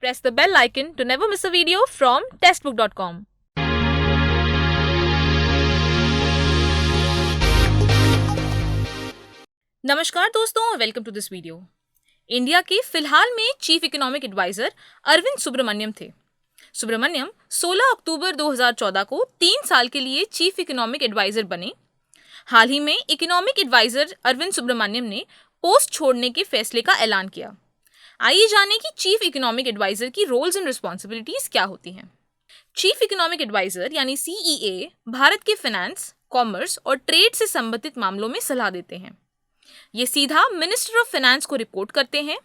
Press the bell icon to never miss a video from testbook.com. नमस्कार दोस्तों और welcome to this video. India के फिलहाल में chief economic adviser Arvind Subramanian थे। सुब्रमण्यम 16 अक्टूबर 2014 को 3 साल के लिए चीफ इकोनॉमिक एडवाइजर बने। हाल ही में इकोनॉमिक एडवाइजर अरविंद सुब्रमण्यम ने पोस्ट छोड़ने के फैसले का ऐलान किया। आइए जानें कि चीफ इकोनॉमिक एडवाइजर की रोल्स एंड रिस्पॉन्सिबिलिटीज क्या होती हैं। चीफ इकोनॉमिक एडवाइजर यानी CEA भारत के फाइनेंस, कॉमर्स और ट्रेड से संबंधित मामलों में सलाह देते हैं। ये सीधा मिनिस्टर ऑफ फाइनेंस को रिपोर्ट करते हैं।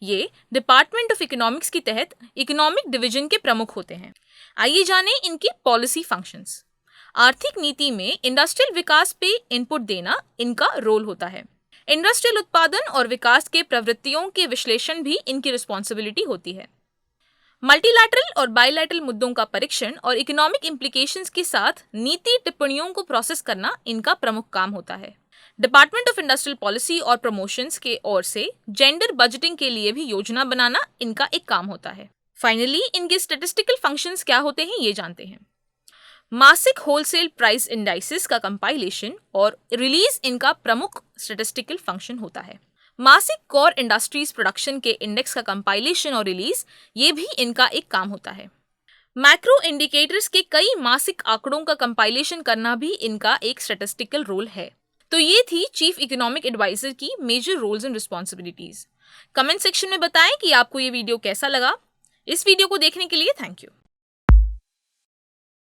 ये डिपार्टमेंट ऑफ इकोनॉमिक्स के तहत इकोनॉमिक डिवीजन के प्रमुख होते हैं। आइए जानें इनकी पॉलिसी फंक्शंस। आर्थिक नीति में इंडस्ट्रियल विकास पे इनपुट देना इनका रोल होता है। इंडस्ट्रियल उत्पादन और विकास के प्रवृत्तियों के विश्लेषण भी इनकी रिस्पॉन्सिबिलिटी होती है। मल्टीलैटरल और बायलैटरल मुद्दों का परीक्षण और इकोनॉमिक इम्प्लीकेशंस के साथ नीति टिप्पणियों को प्रोसेस करना इनका प्रमुख काम होता है। डिपार्टमेंट ऑफ इंडस्ट्रियल पॉलिसी और प्रमोशंस के ओर से जेंडर बजटिंग के लिए भी योजना बनाना इनका एक काम होता है। फाइनली इनके स्टैटिस्टिकल फंक्शंस क्या होते हैं ये जानते हैं। मासिक होलसेल प्राइस इंडाइसेस का कंपाइलेशन और रिलीज इनका प्रमुख स्टैटिस्टिकल फंक्शन होता है। मासिक कोर इंडस्ट्रीज प्रोडक्शन के इंडेक्स का कंपाइलेशन और रिलीज ये भी इनका एक काम होता है। मैक्रो इंडिकेटर्स के कई मासिक आंकड़ों का कंपाइलेशन करना भी इनका एक स्टैटिस्टिकल रोल है। तो ये थी चीफ इकोनॉमिक एडवाइजर की major roles and responsibilities. Comment section में बताएं कि आपको ये वीडियो कैसा लगा। इस वीडियो को देखने के लिए थैंक यू।